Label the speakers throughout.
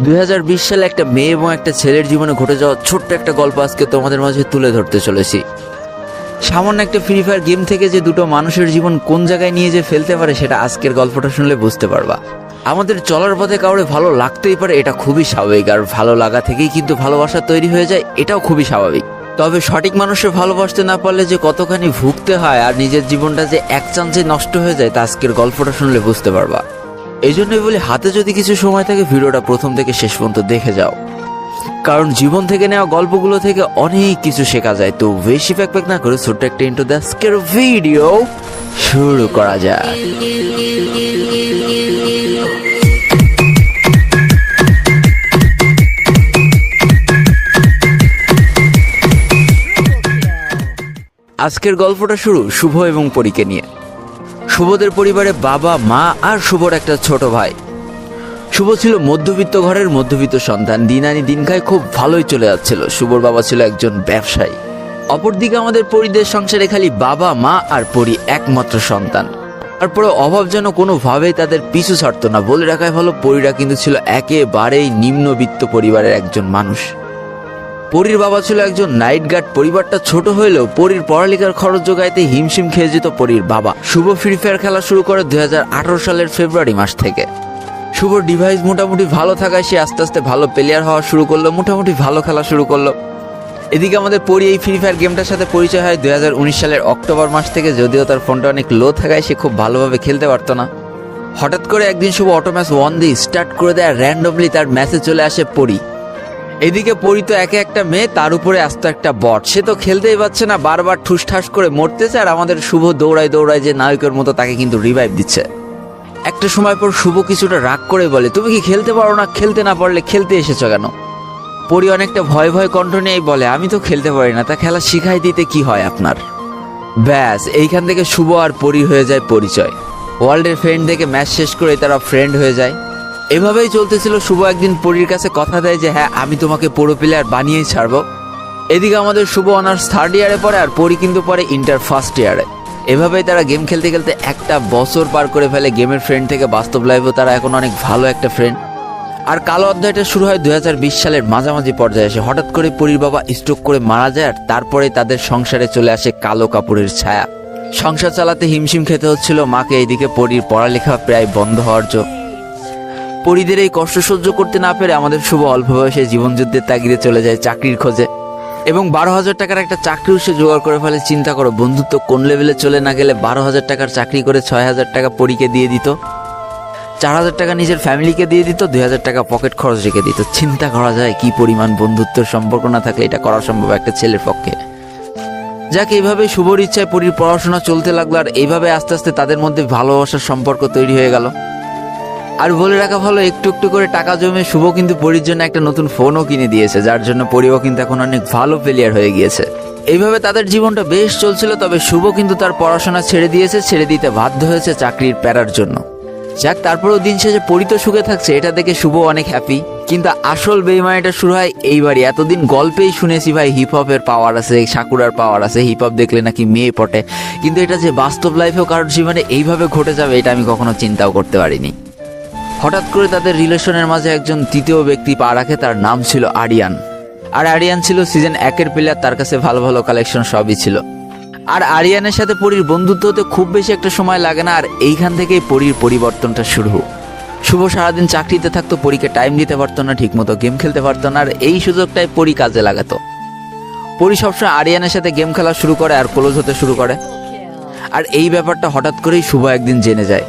Speaker 1: 2020 সালে একটা মেয়ে এবং একটা ছেলের জীবনে ঘটে যাওয়া ছোট্ট একটা গল্প আজকে তোমাদের মাঝে তুলে ধরতে চলেছি। সামান্য একটা ফ্রি ফায়ার গেম থেকে যে দুটো মানুষের জীবন কোন জায়গায় নিয়ে যে ফেলতে পারে সেটা আজকের গল্পটা শুনলে বুঝতে পারবা। আমাদের চলার পথে কাউরে ভালো লাগতেই পারে, এটা খুবই স্বাভাবিক। আর ভালো লাগা থেকেই কিন্তু ভালোবাসা তৈরি হয়ে যায়, এটাও খুবই স্বাভাবিক। তবে সঠিক মানুষের ভালোবাসতে না পারলে যে কতখানি ভুগতে হয় আর নিজের জীবনটা যে এক চান্সে নষ্ট হয়ে যায় তা আজকের গল্পটা শুনলে বুঝতে পারবা। এই জন্যই বলি, হাতে যদি কিছু সময় থাকে ভিডিওটা প্রথম থেকে শেষ পর্যন্ত দেখে যাও, কারণ জীবন থেকে নেওয়া গল্পগুলো থেকে অনেক কিছু শেখা যায়। তো বেশি প্যাক না করে ছোট্ট একটা ইন্ট্রো দিয়ে আজকের ভিডিও শুরু করা যায়। আজকের গল্পটা শুরু শুভ এবং পরীকে নিয়ে। শুভদের পরিবারে বাবা, মা আর শুভর একটা ছোট ভাই। শুভ ছিল মধ্যবিত্ত ঘরের মধ্যবিত্ত সন্তান, দিন আনি দিন খায় খুব ভালোই চলে যাচ্ছিল। শুভর বাবা ছিল একজন ব্যবসায়ী। অপরদিকে আমাদের পরিদের সংসারে খালি বাবা, মা আর পরি একমাত্র সন্তান। তারপরে অভাব যেন কোনোভাবেই তাদের পিছু ছাড়তো না। বলে রাখাই ভালো, পরিরা কিন্তু ছিল একেবারেই নিম্নবিত্ত পরিবারের একজন মানুষ। পরির বাবা ছিল একজন নাইট গার্ড। পরিবারটা ছোট হলেও পরির পড়ালেখার খরচ জোগাইতে হিমশিম খেয়ে যেত পরির বাবা। শুভ ফ্রি ফায়ার খেলা শুরু করে 2018 সালের ফেব্রুয়ারি মাস থেকে। শুভর ডিভাইস মোটামুটি ভালো থাকায় সে আস্তে আস্তে ভালো প্লেয়ার হওয়া শুরু করলো, মোটামুটি ভালো খেলা শুরু করলো। এদিকে আমাদের পরি এই ফ্রি ফায়ার গেমটার সাথে পরিচয় হয় 2019 সালের অক্টোবর মাস থেকে। যদিও তার ফোনটা অনেক লো থাকায় সে খুব ভালোভাবে খেলতে পারতো না। হঠাৎ করে একদিন শুভ অটো ম্যাচ 1 দিয়ে স্টার্ট করে দেয় আর র্যান্ডমলি তার ম্যাচে চলে আসে পরি। এদিকে পরি তো একে একটা মেয়ে, তার উপরে আস্ত একটা বট। সে তো খেলতেই পারছে না, বারবার ঠুসঠাস করে মরতেছে। আর আমাদের শুভ দৌড়ায় যে নায়কের মতো তাকে কিন্তু রিভাইভ দিচ্ছে। একটা সময় পর শুভ কিছুটা রাগ করে বলে, তুমি কি খেলতে পারো না? খেলতে না পারলে খেলতে এসেছো কেন? পরি অনেকটা ভয় ভয় কণ্ঠ নিয়েই বলে, আমি তো খেলতে পারি না, তা খেলা শিখাই দিতে কি হয় আপনার? ব্যাস, এইখান থেকে শুভ আর পরি হয়ে যায় পরিচয়। ওয়ার্ল্ডের ফ্রেন্ড থেকে ম্যাচ শেষ করে তারা ফ্রেন্ড হয়ে যায়। এভাবেই চলতেছিল। শুভ একদিন পরির কাছে কথা দেয় যে হ্যাঁ, আমি তোমাকে প্রো প্লেয়ার বানিয়েই ছাড়বো। এদিকে আমাদের শুভ অনার্স 3rd ইয়ারে পড়ে আর পরি কিন্তু পড়ে ইন্টার 1st ইয়ারে। এভাবেই তারা গেম খেলতে খেলতে একটা বছর পার করে ফেলে। গেমের ফ্রেন্ড থেকে বাস্তব লাইফেও তারা এখন অনেক ভালো একটা ফ্রেন্ড। আর কালো অধ্যায়টা শুরু হয় 2020 সালের মাঝামাঝি পর্যায়ে এসে। হঠাৎ করে পরির বাবা স্ট্রোক করে মারা যায় আর তারপরে তাদের সংসারে চলে আসে কালো কাপড়ের ছায়া। সংসার চালাতে হিমশিম খেতে হচ্ছিল মাকে। এইদিকে পরির পড়ালেখা প্রায় বন্ধ হওয়ার জন্য। পরিদের এই কষ্ট সহ্য করতে না পেরে আমাদের শুভ অল্প বয়সে জীবনযুদ্ধের তাগিদে চলে যায় চাকরির খোঁজে এবং 12,000 টাকার একটা চাকরিও সে জোগাড় করে ফেলে। চিন্তা করো, বন্ধুত্ব কোন লেভেলে চলে না গেলে 12,000 টাকার চাকরি করে 6,000 টাকা পরীকে দিয়ে দিত, 4,000 টাকা নিজের ফ্যামিলিকে দিয়ে দিত, 2,000 টাকা পকেট খরচ রেখে দিত। চিন্তা করা যায় কি পরিমাণ বন্ধুত্বের সম্পর্ক না থাকলে এটা করা সম্ভব একটা ছেলের পক্ষে। যাকে এইভাবে শুভর ইচ্ছায় পরির পড়াশোনা চলতে লাগলো আর এইভাবে আস্তে আস্তে তাদের মধ্যে ভালোবাসার সম্পর্ক তৈরি হয়ে গেল। আর বলে রাখা ভালো, একটু একটু করে টাকা জমে শুভ কিন্তু পরির জন্য একটা নতুন ফোনও কিনে দিয়েছে, যার জন্য পরিও কিন্তু এখন অনেক ভালো প্লেয়ার হয়ে গিয়েছে। এইভাবে তাদের জীবনটা বেশ চলছিল। তবে শুভ কিন্তু তার পড়াশোনা ছেড়ে দিতে বাধ্য হয়েছে চাকরির প্যারার জন্য। যাক, তারপরেও দিন শেষে পরি তো সুখে থাকছে, এটা দেখে শুভ অনেক হ্যাপি। কিন্তু আসল বেইমানিটা শুরু হয় এইবারই। এতদিন গল্পেই শুনেছি ভাই হিপ হপের পাওয়ার আছে, সাকুরার পাওয়ার আছে, হিপ হপ দেখলে নাকি মেয়ে পটে, কিন্তু এটা যে বাস্তব লাইফেও কারোর জীবনে এইভাবে ঘটে যাবে এটা আমি কখনো চিন্তাও করতে পারিনি। হঠাৎ করে তাদের রিলেশনের মাঝে একজন তৃতীয় ব্যক্তি পা রাখে, তার নাম ছিল আরিয়ান। আর আরিয়ান ছিল সিজন 1-এর প্লেয়ার, তার কাছে ভালো ভালো কালেকশন সবই ছিল। আর আরিয়ানের সাথে পরির বন্ধুত্ব হতে খুব বেশি একটা সময় লাগে না। আর এইখান থেকেই পরির পরিবর্তনটা শুরু। শুভ সারাদিন চাকরিতে থাকতো, পরীকে টাইম দিতে পারতো না, ঠিকমতো গেম খেলতে পারতো না। আর এই সুযোগটাই পরি কাজে লাগাতো। পরি সবসময় আরিয়ানের সাথে গেম খেলা শুরু করে আর ক্লোজ হতে শুরু করে। আর এই ব্যাপারটা হঠাৎ করেই শুভ একদিন জেনে যায়।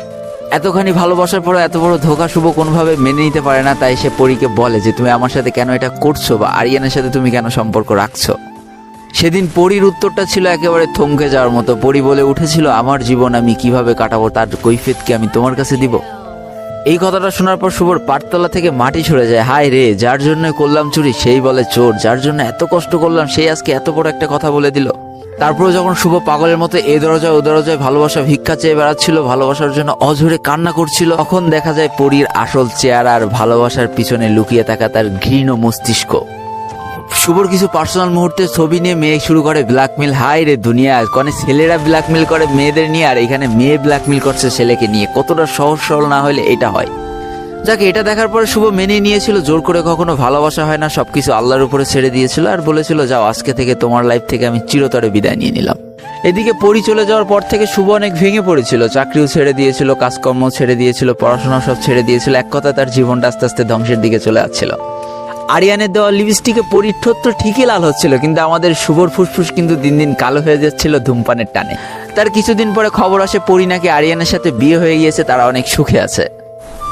Speaker 1: এতখানি ভালোবাসার পরে এত বড় ধোঁকা শুভ কোনোভাবে মেনে নিতে পারে না। তাই সে পরীকে বলে যে তুমি আমার সাথে কেন এটা করছো, বা আরিয়ানের সাথে তুমি কেন সম্পর্ক রাখছো। সেদিন পরীর উত্তরটা ছিল একেবারে থমকে যাওয়ার মতো। পরি বলে উঠেছিল, আমার জীবন আমি কিভাবে কাটাবো তার কৈফিয়ত কি আমি তোমার কাছে দিব? এই কথাটা শোনার পর শুভর পাটতলা থেকে মাটি সরে যায়। হায় রে, যার জন্য করলাম চুরি সেই বলে চোর, যার জন্য এত কষ্ট করলাম সেই আজকে এত বড় একটা কথা বলে দিল। তারপরে যখন শুভ পাগলের মতো এ দরজায় ও দরজায় ভালোবাসা ভিক্ষা চেয়ে বেড়াচ্ছিল, ভালোবাসার জন্য অঝরে কান্না করছিল, তখন দেখা যায় পরীর আসল চেহারা আর ভালোবাসার পিছনে লুকিয়ে থাকা তার ঘৃণ মস্তিষ্ক। শুভর কিছু পার্সোনাল মুহূর্তের ছবি নিয়ে মেয়ে শুরু করে ব্ল্যাকমেল। হাই রে দুনিয়া, মানে ছেলেরা ব্ল্যাকমেল করে মেয়েদের নিয়ে, আর এখানে মেয়ে ব্ল্যাকমেল করছে ছেলেকে নিয়ে। কতটা সহজ সরল না হলে এটা হয়। যাকে এটা দেখার পরে শুভ মেনে নিয়েছিল, জোর করে কখনো ভালোবাসা হয় না, সবকিছু আল্লাহর উপরে ছেড়ে দিয়েছিল আর বলেছিল যাও আজকে থেকে তোমার লাইফ থেকে আমি চিরতরে বিদায় নিয়ে নিলাম। এদিকে পরি চলে যাওয়ার পর থেকে শুভ অনেক ভেঙে পড়েছিল, চাকরিও ছেড়ে দিয়েছিল, কাজকর্ম ছেড়ে দিয়েছিল, পড়াশোনা সব ছেড়ে দিয়েছিল, এক কথা তার জীবনটা আস্তে আস্তে ধ্বংসের দিকে চলে যাচ্ছিল। আরিয়ানের দেওয়া লিপস্টিকে পরির ঠোঁট তো ঠিকই লাল হচ্ছিল, কিন্তু আমাদের শুভর ফুসফুস কিন্তু দিন দিন কালো হয়ে যাচ্ছিল ধূমপানের টানে। তার কিছুদিন পরে খবর আসে পরি নাকি আরিয়ানের সাথে বিয়ে হয়ে গিয়েছে, তারা অনেক সুখে আছে।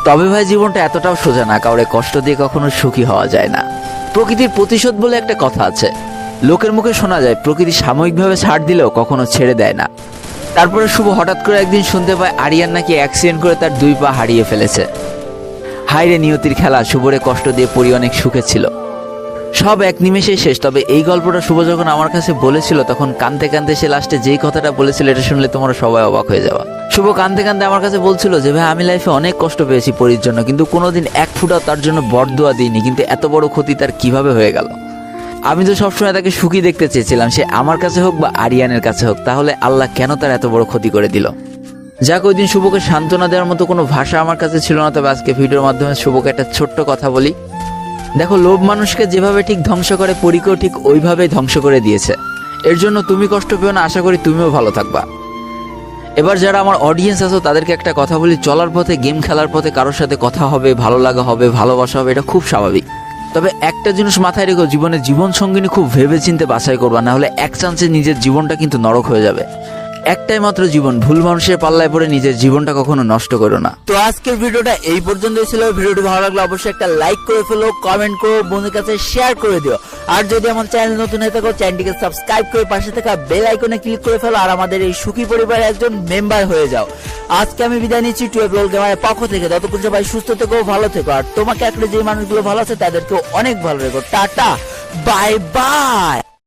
Speaker 1: তবে ভাই জীবনটা এতটাও সোজা না, কাউরে কষ্ট দিয়ে কখনো সুখী হওয়া যায় না। প্রকৃতির প্রতিশোধ বলে একটা কথা আছে, লোকের মুখে শোনা যায় প্রকৃতি সাময়িকভাবে ছাড় দিলেও কখনো ছেড়ে দেয় না। তারপরে শুভ হঠাৎ করে একদিন শুনতে পায় আরিয়ান নাকি অ্যাক্সিডেন্ট করে তার 2 পা হারিয়ে ফেলেছে। হায়রে নিয়তির খেলা, শুভরে কষ্ট দিয়ে পরি অনেক সুখে ছিল। সব এক নিমেষেই শেষ। তবে এই গল্পটা শুভ যখন আমার কাছে বলেছিল তখন কাঁদতে কাঁদতে সে লাস্টে যেই কথাটা বলেছিল এটা শুনলে তোমরা সবাই অবাক হয়ে যাওয়া। শুভ কাঁদতে কাঁদতে আমার কাছে বলছিল যে ভাই আমি লাইফে অনেক কষ্ট পেয়েছি পরির জন্য, কিন্তু কোনোদিন এক ফুটাও তার জন্য বরদোয়া দিইনি, কিন্তু এত বড় ক্ষতি তার কিভাবে হয়ে গেল। আমি তো সবসময় তাকে সুখী দেখতে চেয়েছিলাম, সে আমার কাছে হোক বা আরিয়ানের কাছে হোক, তাহলে আল্লাহ কেন তার এত বড় ক্ষতি করে দিল। যাক, ওই দিন শুভকে সান্ত্বনা দেওয়ার মতো কোনো ভাষা আমার কাছে ছিল না। তবে আজকে ভিডিওর মাধ্যমে শুভকে একটা ছোট্ট কথা বলি। দেখো, লোভ মানুষকে যেভাবে ঠিক ধ্বংস করে, পরীকেও ঠিক ওইভাবেই ধ্বংস করে দিয়েছে। এর জন্য তুমি কষ্ট পেও না, আশা করি তুমিও ভালো থাকবা। এবার যারা আমার অডিয়েন্স আছো তাদেরকে একটা কথা বলি, চলার পথে, গেম খেলার পথে কারোর সাথে কথা হবে, ভালো লাগা হবে, ভালোবাসা হবে, এটা খুব স্বাভাবিক। তবে একটা জিনিস মাথায় রেখো, জীবনে জীবন সঙ্গিনী খুব ভেবে চিন্তে বাছাই করবা, না হলে এক চান্সে নিজের জীবনটা কিন্তু নরক হয়ে যাবে। একটাই মাত্র জীবন, ভুল মানুষের পাল্লায় পড়ে নিজের জীবনটা কখনো নষ্ট করো না। তো আজকের ভিডিওটা এই পর্যন্তই ছিল। ভিডিওটি ভালো লাগলে অবশ্যই একটা লাইক করে ফেলো, কমেন্ট করো, বন্ধুদের কাছে শেয়ার করে দিও। আর যদি আমার চ্যানেল নতুন হয়ে থাকো, চ্যানেলটিকে সাবস্ক্রাইব করে পাশে থাকা বেল আইকনে ক্লিক করে ফেলো আর আমাদের এই সুখী পরিবারের একজন মেম্বার হয়ে যাও। আজকে আমি বিদায় নিচ্ছি 12 রোল গেমারের পক্ষ থেকে। ততক্ষণ সবাই সুস্থ থেকো, ভালো থেকো, আর তোমাকে আসলে যে মানুষগুলো ভালো আছে তাদেরকেও অনেক ভালো রেখো। Tata, bye bye.